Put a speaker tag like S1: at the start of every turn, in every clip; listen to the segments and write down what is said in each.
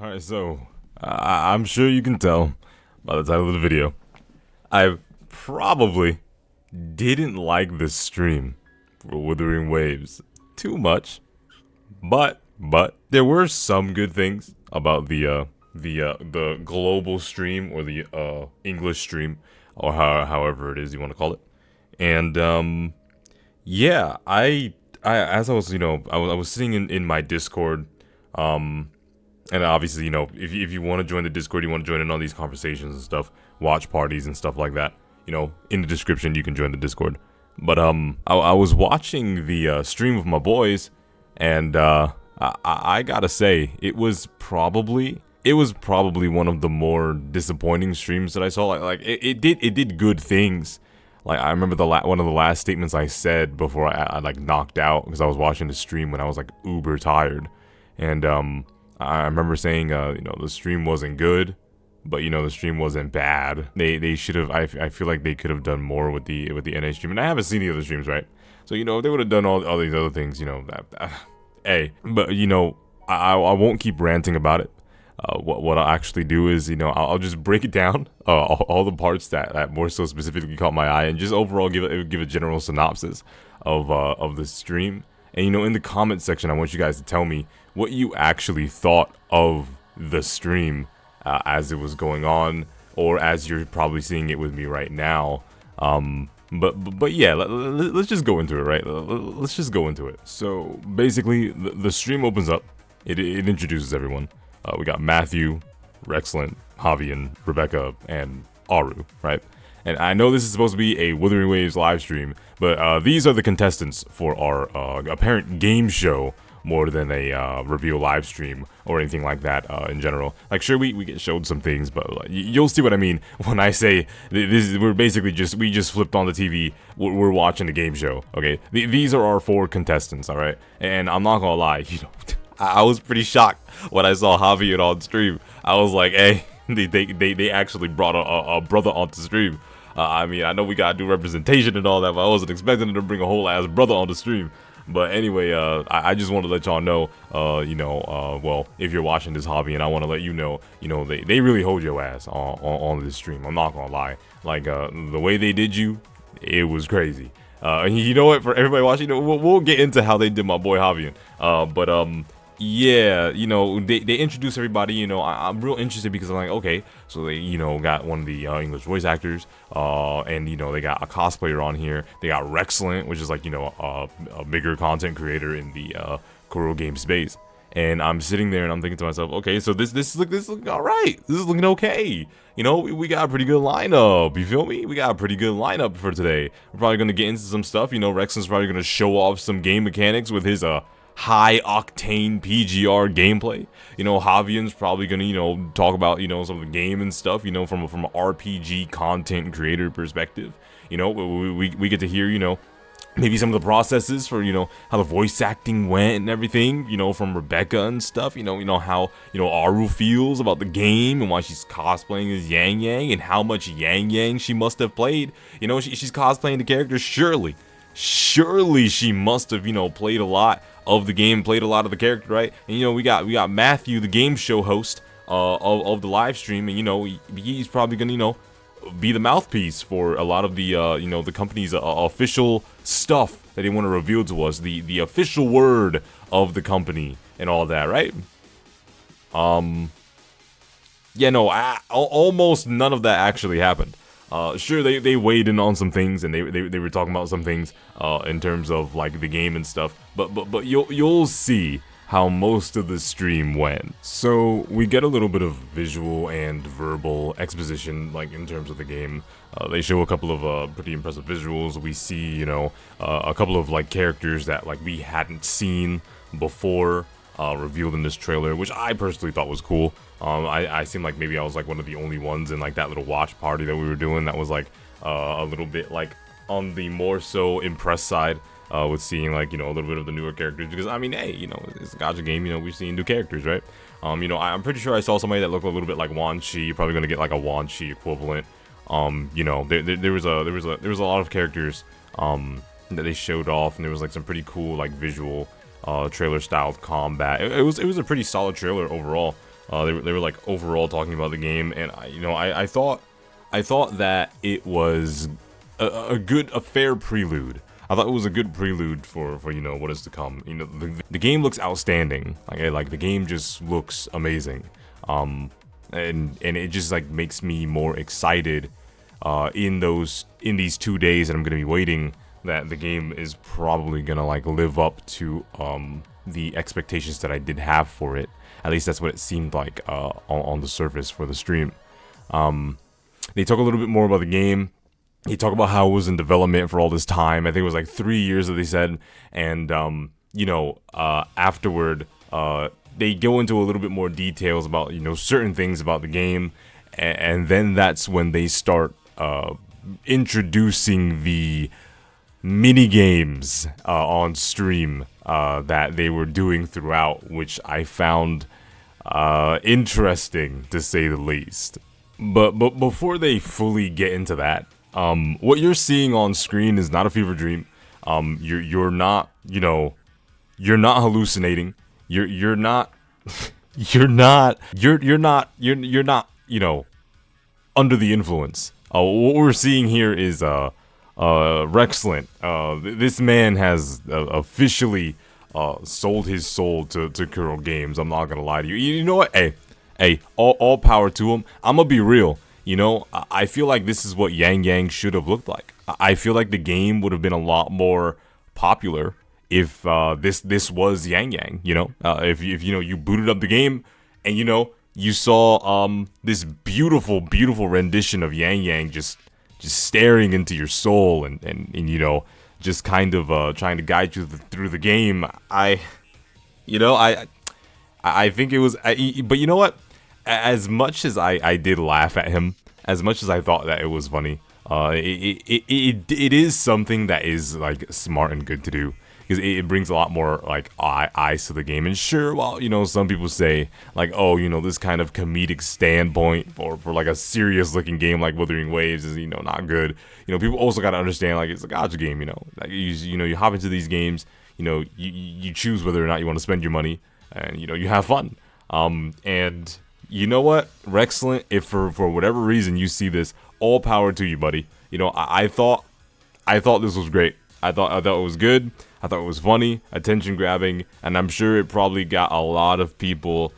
S1: Alright, so I'm sure you can tell by the title of the video, I probably didn't like this stream for Wuthering Waves too much, but there were some good things about the global stream or the English stream or however it is you want to call it, and yeah, I as I was I was sitting in my Discord, and obviously, if you want to join the Discord, you want to join in on these conversations and stuff, watch parties and stuff like that, in the description, you can join the Discord. But, I was watching the stream of my boys, and, I gotta say, it was probably one of the more disappointing streams that I saw. It did good things. Like, I remember one of the last statements I said before I like knocked out, because I was watching the stream when I was like uber tired. And, I remember saying, the stream wasn't good, but the stream wasn't bad. They should have. I feel like they could have done more with the NA stream, and I haven't seen the other streams, right? So if they would have done all these other things, hey, but I won't keep ranting about it. What I'll actually do is, I'll just break it down, all the parts that more so specifically caught my eye, and just overall give a general synopsis of the stream. And in the comment section, I want you guys to tell me what you actually thought of the stream as it was going on, or as you're probably seeing it with me right now. But yeah, let's just go into it, right? Let's just go into it. So basically, the stream opens up. It introduces everyone. We got Matthew, Rexlent, Javi, and Rebecca, and Aru, right? And I know this is supposed to be a Wuthering Waves live stream, but these are the contestants for our apparent game show more than a reveal live stream or anything like that in general. Like, sure, we get showed some things, but you'll see what I mean when I say we're basically we just flipped on the TV, we're watching the game show, okay? These are our 4 contestants, all right? And I'm not gonna lie, I was pretty shocked when I saw Javi on stream. I was like, hey, they actually brought a brother onto stream. I mean, I know we gotta do representation and all that, but I wasn't expecting them to bring a whole ass brother on the stream. But anyway, I just want to let y'all know, well, if you're watching this hobby, and I want to let you know, they really hold your ass on this stream. I'm not gonna lie, like the way they did you, it was crazy. You know what? For everybody watching, we'll get into how they did my boy Javian. But yeah, they introduce everybody. I'm real interested because I'm like, okay, so they, got one of the English voice actors, and they got a cosplayer on here. They got Rexlent, which is like, a bigger content creator in the Kuro game space. And I'm sitting there and I'm thinking to myself, okay, so this looking all right. This is looking okay. We got a pretty good lineup. You feel me? We got a pretty good lineup for today. We're probably gonna get into some stuff. Rexlent's probably gonna show off some game mechanics with his high octane PGR gameplay. Javian's probably gonna talk about some of the game and stuff. From an RPG content creator perspective. We get to hear maybe some of the processes for how the voice acting went and everything. From Rebecca and stuff. How Aru feels about the game and why she's cosplaying as Yang Yang and how much Yang Yang she must have played. She's cosplaying the character. Surely she must have played a lot of the game, played a lot of the character, right? And we got Matthew, the game show host of the live stream, and he's probably gonna be the mouthpiece for a lot of the the company's official stuff that they want to reveal to us, the official word of the company and all that, right? Yeah, no, almost none of that actually happened. Sure, they weighed in on some things, and they were talking about some things in terms of like the game and stuff. But you'll see how most of the stream went. So we get a little bit of visual and verbal exposition, like in terms of the game. They show a couple of pretty impressive visuals. We see a couple of like characters that like we hadn't seen before revealed in this trailer, which I personally thought was cool. I seemed like maybe I was like one of the only ones in like that little watch party that we were doing that was like a little bit like on the more so impressed side with seeing like a little bit of the newer characters, because I mean, hey, it's a gacha game, we've seen new characters, right? I'm pretty sure I saw somebody that looked a little bit like Wan Chi. You're probably gonna get like a Wan Chi equivalent. There was a lot of characters that they showed off, and there was like some pretty cool like visual trailer styled combat. It was a pretty solid trailer overall. They were like overall talking about the game, and I thought that it was a fair prelude. I thought it was a good prelude for what is to come. The game looks outstanding. Like the game just looks amazing. And it just like makes me more excited in these 2 days that I'm gonna be waiting, that the game is probably gonna like live up to the expectations that I did have for it. At least that's what it seemed like on the surface for the stream. They talk a little bit more about the game. They talk about how it was in development for all this time. I think it was like 3 years that they said. And, afterward, they go into a little bit more details about, certain things about the game. And then that's when they start introducing the mini games on stream that they were doing throughout, which I found interesting to say the least. But before they fully get into that, what you're seeing on screen is not a fever dream. You're not hallucinating. You're not under the influence. What we're seeing here is Rexlent. This man has officially sold his soul to Kuro Games. I'm not gonna lie to you. You know what? Hey, all power to him. I'm gonna be real. I feel like this is what Yang Yang should have looked like. I feel like the game would have been a lot more popular if this was Yang Yang. If you booted up the game and you saw this beautiful rendition of Yang Yang just staring into your soul and just kind of trying to guide you through the game. I think it was. But you know what? As much as I did laugh at him, as much as I thought that it was funny, it is something that is like smart and good to do, because it brings a lot more like eyes to the game. And sure, while some people say like, oh, this kind of comedic standpoint for like a serious looking game like Wuthering Waves is not good. People also got to understand, like, it's a gacha game. Like you hop into these games, you choose whether or not you want to spend your money, and you have fun. And you know what, Rexlent, if for whatever reason you see this, all power to you, buddy. I thought this was great. I thought it was good. I thought it was funny, attention grabbing, and I'm sure it probably got a lot of people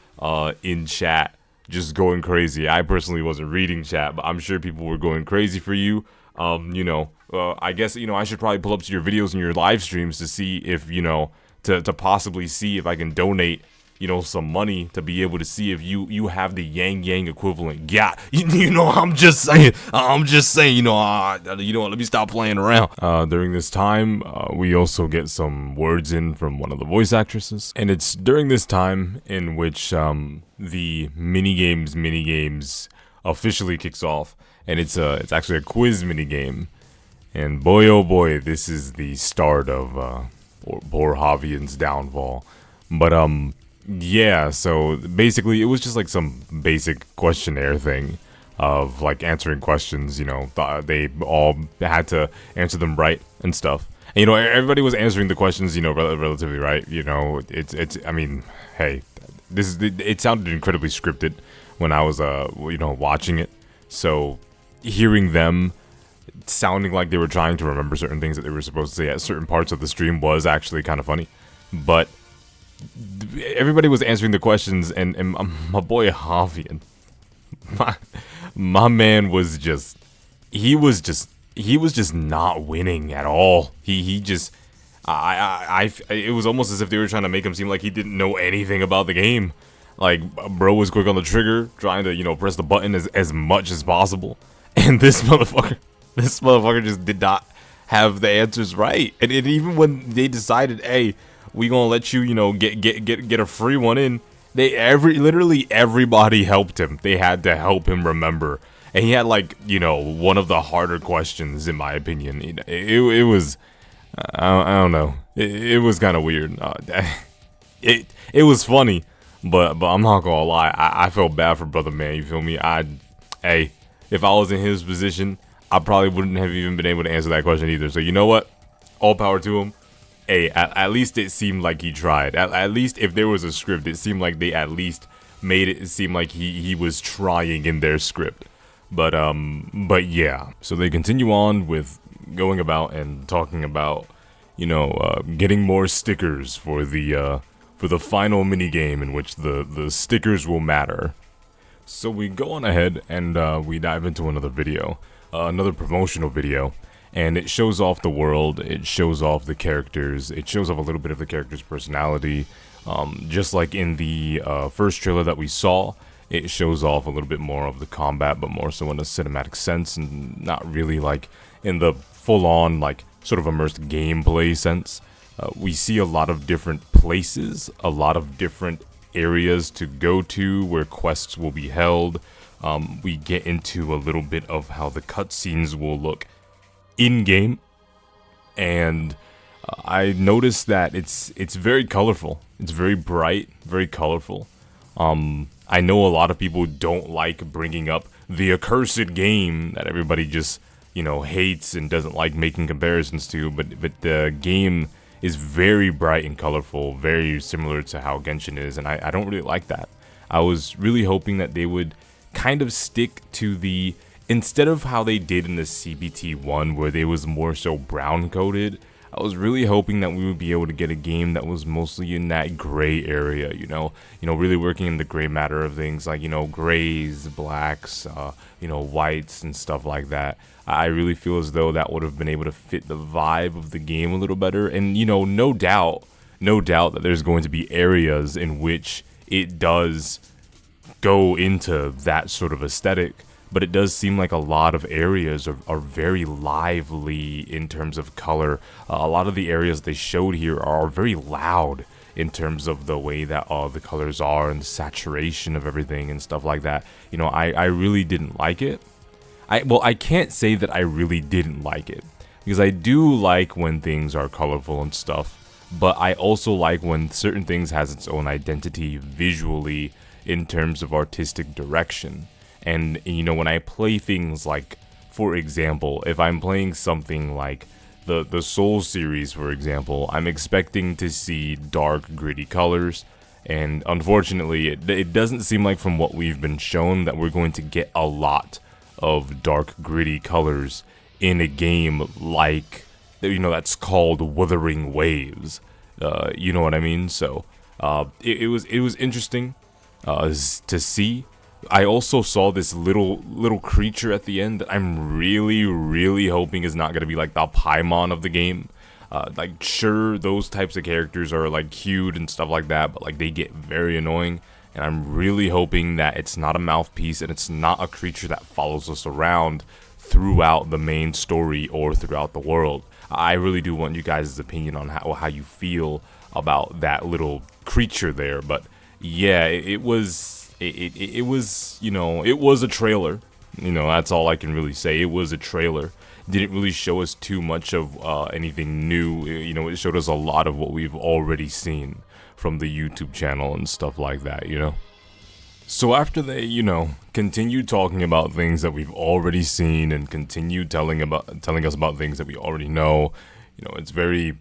S1: in chat just going crazy. I personally wasn't reading chat, but I'm sure people were going crazy for you. I guess I should probably pull up to your videos and your live streams to see if to possibly see if I can donate some money to be able to see if you have the Yang Yang equivalent. Yeah, I'm just saying, let me stop playing around. During this time, we also get some words in from one of the voice actresses, and it's during this time in which the mini-games officially kicks off, and it's actually a quiz mini-game, and boy oh boy, this is the start of poor Javian's downfall. But yeah, so basically it was just like some basic questionnaire thing of like answering questions. They all had to answer them right and stuff. And everybody was answering the questions relatively right. It's I mean, hey, it sounded incredibly scripted when I was watching it. So hearing them sounding like they were trying to remember certain things that they were supposed to say at certain parts of the stream was actually kind of funny. But everybody was answering the questions, and my boy Javian, my man was just he was just not winning at all. He just it was almost as if they were trying to make him seem like he didn't know anything about the game. Like, bro was quick on the trigger, trying to press the button as much as possible, and this motherfucker just did not have the answers right. And even when they decided, hey, we gonna let you, get a free one in, literally everybody helped him. They had to help him remember. And he had like, one of the harder questions, in my opinion. It was, I don't know. It was kind of weird. It was funny, but I'm not gonna lie. I felt bad for brother man. You feel me? Hey, if I was in his position, I probably wouldn't have even been able to answer that question either. So you know what? All power to him. Hey, at least it seemed like he tried. At least if there was a script, it seemed like they at least made it seem like he was trying in their script. But yeah. So they continue on with going about and talking about, getting more stickers for the final mini game in which the stickers will matter. So we go on ahead and we dive into another video, another promotional video, and it shows off the world, it shows off the characters, it shows off a little bit of the character's personality. Just like in the first trailer that we saw, it shows off a little bit more of the combat, but more so in a cinematic sense, and not really like in the full-on, like, sort of immersed gameplay sense. We see a lot of different places, a lot of different areas to go to where quests will be held. We get into a little bit of how the cutscenes will look in-game, and I noticed that it's very colorful. It's very bright, very colorful. I know a lot of people don't like bringing up the accursed game that everybody just, hates and doesn't like making comparisons to, but the game is very bright and colorful, very similar to how Genshin is, and I don't really like that. I was really hoping that they would kind of stick to the, instead of how they did in the CBT1 where they was more so brown coated, I was really hoping that we would be able to get a game that was mostly in that gray area, really working in the gray matter of things, like, grays, blacks, whites and stuff like that. I really feel as though that would have been able to fit the vibe of the game a little better. And, no doubt that there's going to be areas in which it does go into that sort of aesthetic. But it does seem like a lot of areas are very lively in terms of color. A lot of the areas they showed here are very loud in terms of the way that the colors are and the saturation of everything and stuff like that. I really didn't like it. I can't say that I really didn't like it, because I do like when things are colorful and stuff, but I also like when certain things has its own identity visually in terms of artistic direction. And, when I play things like, for example, if I'm playing something like the Soul series, for example, I'm expecting to see dark, gritty colors. And unfortunately, it doesn't seem like from what we've been shown that we're going to get a lot of dark, gritty colors in a game like, that's called Wuthering Waves. You know what I mean? So, it was interesting to see. I also saw this little creature at the end that I'm really hoping is not going to be like the Paimon of the game. Sure, those types of characters are like cute and stuff like that, but like they get very annoying. And I'm really hoping that it's not a mouthpiece and it's not a creature that follows us around throughout the main story or throughout the world. I really do want you guys' opinion on how you feel about that little creature there. But yeah, it was it was a trailer. That's all I can really say. It was a trailer. Didn't really show us too much of anything new. It showed us a lot of what we've already seen from the YouTube channel and stuff like that, So after they, continued talking about things that we've already seen and continued telling us about things that we already know, it's very,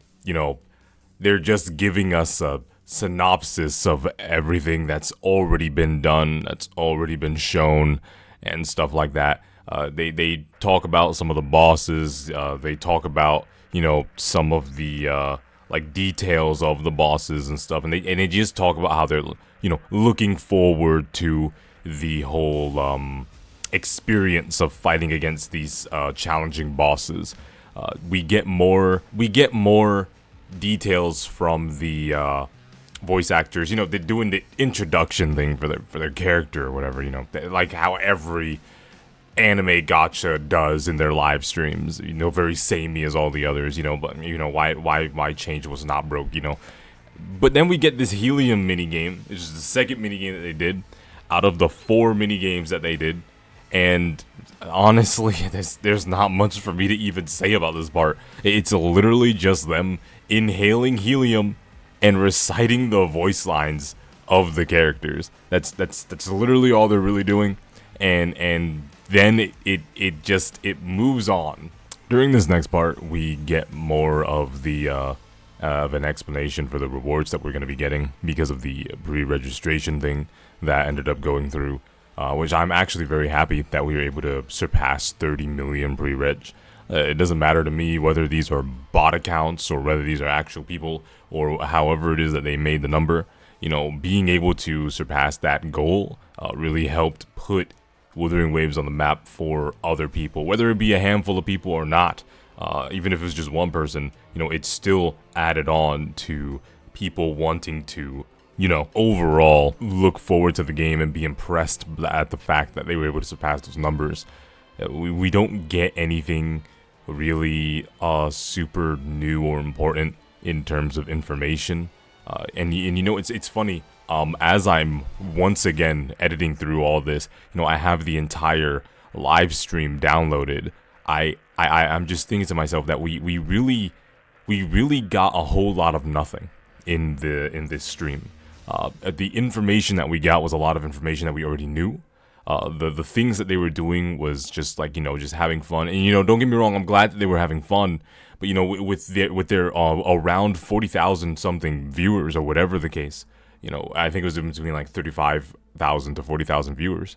S1: they're just giving us a synopsis of everything that's already been done, that's already been shown, and stuff like that. They talk about some of the bosses. They talk about some of the details of the bosses and stuff, and they just talk about how they're looking forward to the whole experience of fighting against these challenging bosses. We get more details from the voice actors. They're doing the introduction thing for their character or whatever, like how every anime gacha does in their live streams, very samey as all the others, but why change was not broke, But then we get this Helium minigame, which is the second minigame that they did out of the 4 minigames that they did. And honestly, there's not much for me to even say about this part. It's literally just them inhaling helium and reciting the voice lines of the characters. That's literally all they're really doing. And then it moves on. During this next part, we get more of the of an explanation for the rewards that we're going to be getting because of the pre-registration thing that ended up going through, which I'm actually very happy that we were able to surpass 30 million pre-reg. It doesn't matter to me whether these are bot accounts or whether these are actual people or however it is that they made the number. You know, being able to surpass that goal really helped put Wuthering Waves on the map for other people, whether it be a handful of people or not. Even if it was just one person, you know, it still added on to people wanting to, you know, overall look forward to the game and be impressed at the fact that they were able to surpass those numbers. We don't get anything really super new or important in terms of information. And you know, it's funny. As I'm once again editing through all this, you know, I have the entire live stream downloaded. I'm just thinking to myself that we really got a whole lot of nothing in this stream. The information that we got was a lot of information that we already knew. The things that they were doing was just like, you know, just having fun. And, you know, don't get me wrong, I'm glad that they were having fun. But, you know, with their around 40,000 something viewers or whatever the case, you know, I think it was between like 35,000 to 40,000 viewers.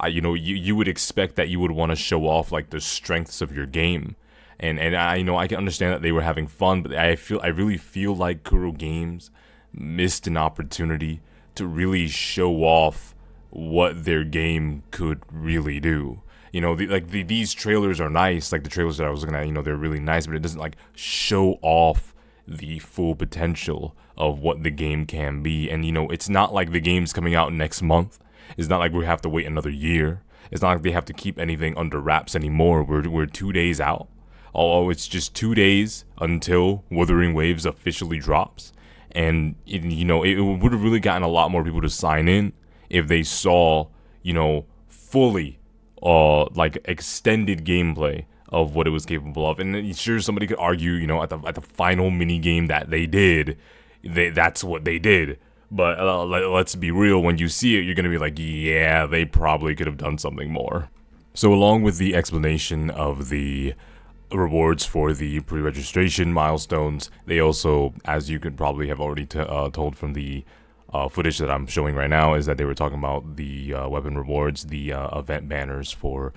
S1: You know, you would expect that you would want to show off like the strengths of your game. And I, you know, I can understand that they were having fun, but I really feel like Kuro Games missed an opportunity to really show off what their game could really do. You know, these trailers are nice. Like the trailers that I was looking at, you know, they're really nice, but it doesn't like show off the full potential of what the game can be. And, you know, it's not like the game's coming out next month. It's not like we have to wait another year. It's not like they have to keep anything under wraps anymore. We're 2 days out. Oh, it's just 2 days until Wuthering Waves officially drops. And, you know, it would have really gotten a lot more people to sign in if they saw, you know, fully, like extended gameplay of what it was capable of. And sure, somebody could argue, you know, at the final mini game that they did, that's what they did. But let's be real, when you see it, you're going to be like, yeah, they probably could have done something more. So along with the explanation of the rewards for the pre-registration milestones, they also, as you could probably have already told from the footage that I'm showing right now, is that they were talking about the weapon rewards, the event banners for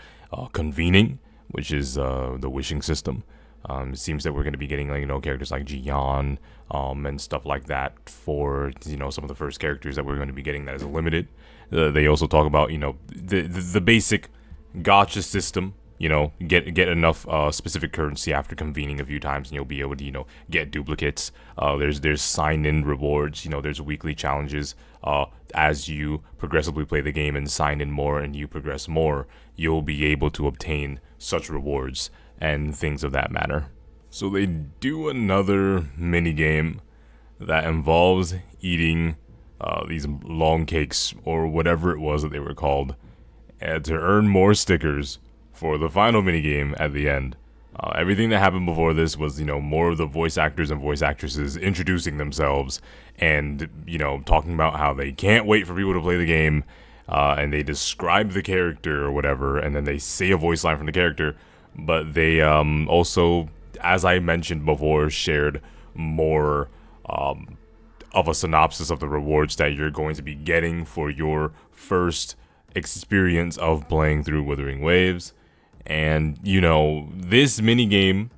S1: convening, which is the wishing system. It seems that we're going to be getting, like, you know, characters like Jian and stuff like that for, you know, some of the first characters that we're going to be getting that is limited. They also talk about, you know, the basic gacha system. You know, get enough specific currency after convening a few times, and you'll be able to, you know, get duplicates. There's sign-in rewards. You know, there's weekly challenges. As you progressively play the game and sign in more, and you progress more, you'll be able to obtain such rewards and things of that matter. So they do another mini game that involves eating these long cakes or whatever it was that they were called, and to earn more stickers for the final minigame at the end. Everything that happened before this was, you know, more of the voice actors and voice actresses introducing themselves and, you know, talking about how they can't wait for people to play the game, and they describe the character or whatever, and then they say a voice line from the character, but they also, as I mentioned before, shared more of a synopsis of the rewards that you're going to be getting for your first experience of playing through Wuthering Waves. And, you know, this minigame,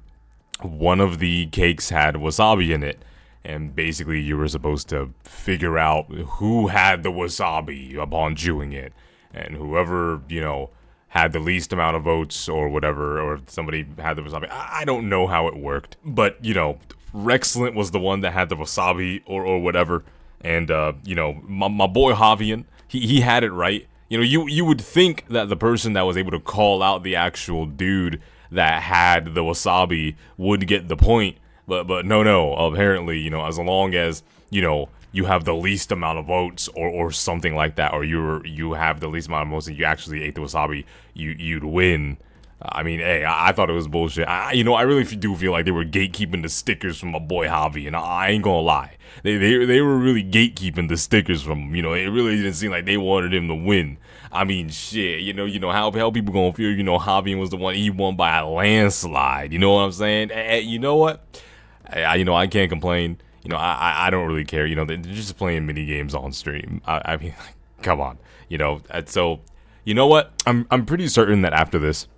S1: one of the cakes had wasabi in it. And basically you were supposed to figure out who had the wasabi upon chewing it. And whoever, you know, had the least amount of votes or whatever, or if somebody had the wasabi. I don't know how it worked. But, you know, Rexlent was the one that had the wasabi or whatever. And, you know, my boy Javian, he had it right. You know, you would think that the person that was able to call out the actual dude that had the wasabi would get the point, but no. Apparently, you know, as long as, you know, you have the least amount of votes or something like that, or you have the least amount of votes and you actually ate the wasabi, you'd win. I mean, hey, I thought it was bullshit. You know, I really do feel like they were gatekeeping the stickers from my boy Javi, and I ain't gonna lie. They were really gatekeeping the stickers from him. You know, it really didn't seem like they wanted him to win. I mean, shit, you know how people gonna feel, you know, Javi was the one, he won by a landslide. You know what I'm saying? You know what? I can't complain. I don't really care. They're just playing mini games on stream. I mean, come on. And so, you know what? I'm pretty certain that after this,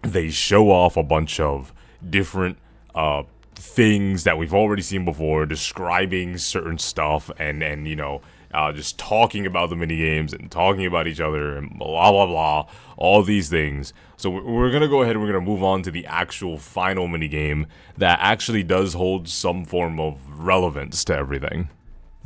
S1: they show off a bunch of different things that we've already seen before, describing certain stuff, and just talking about the mini games and talking about each other and blah blah blah, all these things. So we're gonna go ahead and we're gonna move on to the actual final mini game that actually does hold some form of relevance to everything.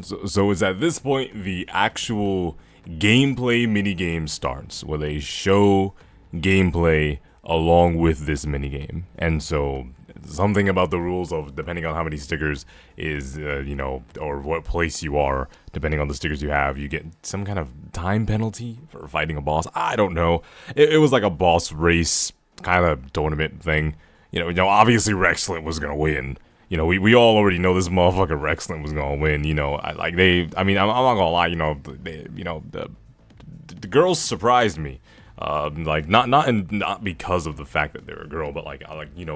S1: So it's at this point the actual gameplay mini game starts, where they show gameplay along with this mini game. And so something about the rules of depending on how many stickers is, or what place you are, depending on the stickers you have, you get some kind of time penalty for fighting a boss. I don't know. It was like a boss race kind of tournament thing. Obviously Rexlent was gonna win. We all already know this motherfucker Rexlent was gonna win. I'm not gonna lie. The girls surprised me. Not because of the fact that they're a girl, but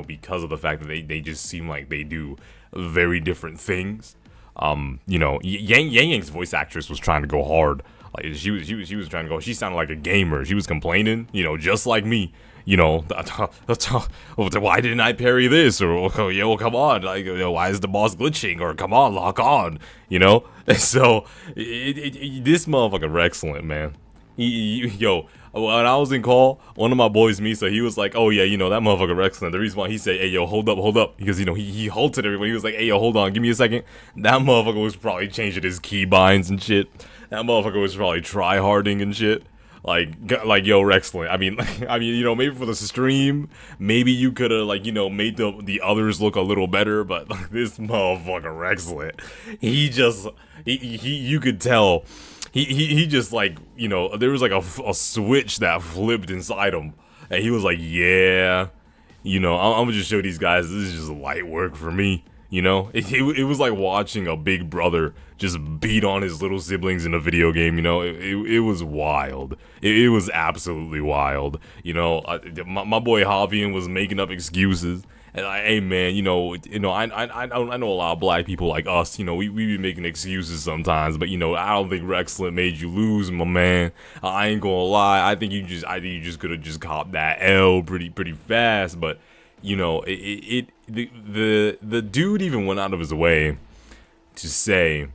S1: because of the fact that they just seem like they do very different things. Yang voice actress was trying to go hard. Like she was trying to go. She sounded like a gamer. She was complaining, just like me. Why didn't I parry this? Or come on, why is the boss glitching? Or come on, lock on. And so this motherfucker Rexlent, man. When I was in call, one of my boys, Misa, he was like, oh yeah, that motherfucker Rexlent. The reason why he said, hey yo, hold up, because he halted everybody. He was like, hey yo, hold on, give me a second. That motherfucker was probably changing his keybinds and shit. That motherfucker was probably try-harding and shit. Like yo, Rexlent. I mean, maybe for the stream, maybe you could have made the others look a little better, but this motherfucker Rexlent, you could tell. He just there was a switch that flipped inside him, and he was like, yeah, I'm gonna just show these guys this is just light work for me. It was like watching a big brother just beat on his little siblings in a video game. It was wild. It was absolutely wild. My boy Helium was making up excuses. And hey man, I know a lot of black people like us. We be making excuses sometimes, but I don't think Rexlent made you lose, my man. I ain't gonna lie. I think you just could have just copped that L pretty fast. But the dude even went out of his way to say,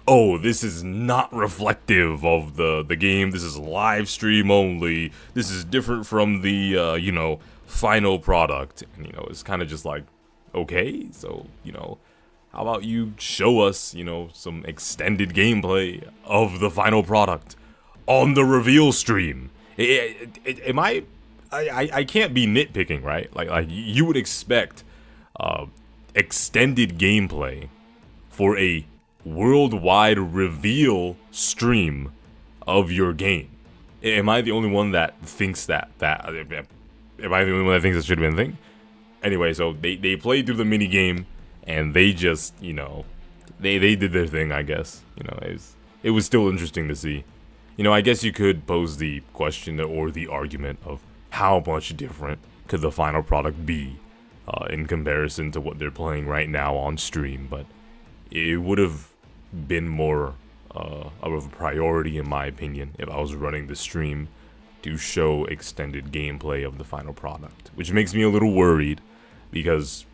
S1: oh, this is not reflective of the game. This is live stream only. This is different from the final product. And it's kind of just like, okay, so how about you show us some extended gameplay of the final product on the reveal stream? I can't be nitpicking, right? Like you would expect extended gameplay for a worldwide reveal stream of your game. Am I the only one that thinks that am I the only one that thinks that should have been a thing? Anyway, so they played through the mini game and they just they did their thing, I guess. It was still interesting to see. I guess you could pose the question or the argument of how much different could the final product be in comparison to what they're playing right now on stream, but it would have been more of a priority, in my opinion, if I was running the stream to show extended gameplay of the final product, which makes me a little worried because,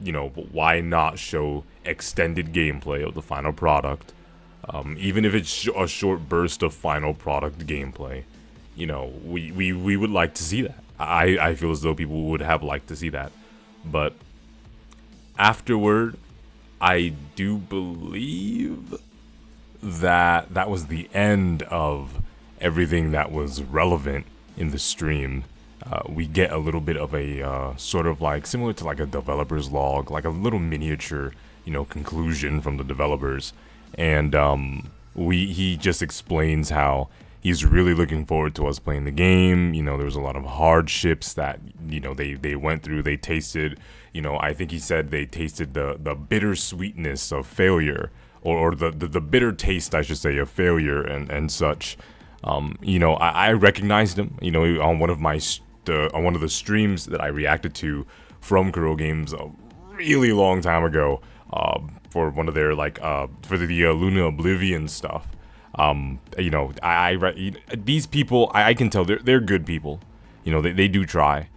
S1: why not show extended gameplay of the final product, even if it's a short burst of final product gameplay. We would like to see that. I feel as though people would have liked to see that, but afterward, I do believe that was the end of everything that was relevant in the stream. We get a little bit of a sort of similar to a developer's log, like a little miniature, conclusion from the developers, and he just explains how he's really looking forward to us playing the game. There was a lot of hardships that they went through. They tasted, I think he said they tasted the bittersweetness of failure, or the bitter taste, I should say, of failure and such. I recognized him, on one of the streams that I reacted to from Kuro Games a really long time ago. for one of their like for the Luna Oblivion stuff. You know, these people, I can tell they're good people. You know, they do try.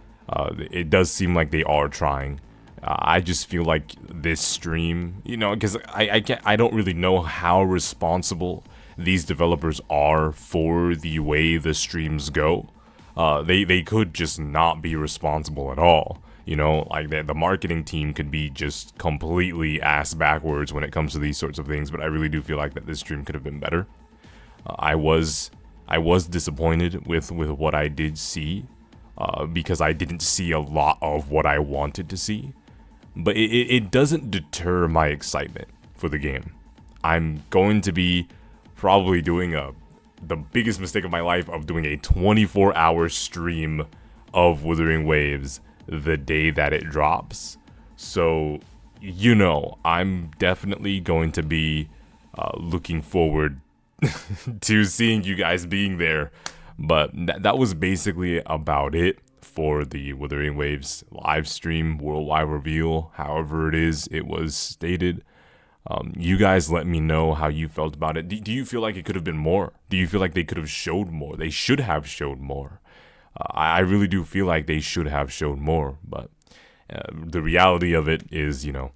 S1: It does seem like they are trying. I just feel like this stream, you know, because I don't really know how responsible these developers are for the way the streams go. They could just not be responsible at all. You know, like the marketing team could be just completely ass backwards when it comes to these sorts of things. But I really do feel like that this stream could have been better. I was disappointed with what I did see, because I didn't see a lot of what I wanted to see. But it doesn't deter my excitement for the game. I'm going to be probably doing the biggest mistake of my life of doing a 24-hour stream of Wuthering Waves the day that it drops. So, you know, I'm definitely going to be looking forward to seeing you guys being there. But that was basically about it for the Wuthering Waves live stream, worldwide reveal, however it was stated. You guys let me know how you felt about it. Do you feel like it could have been more? Do you feel like they could have showed more? They should have showed more. I really do feel like they should have showed more, but the reality of it is, you know,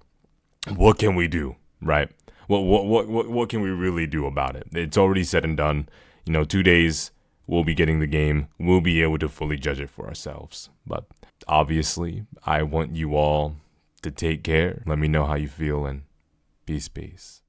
S1: what can we do, right? What can we really do about it? It's already said and done. You know, 2 days, we'll be getting the game. We'll be able to fully judge it for ourselves. But obviously, I want you all to take care. Let me know how you feel, and peace.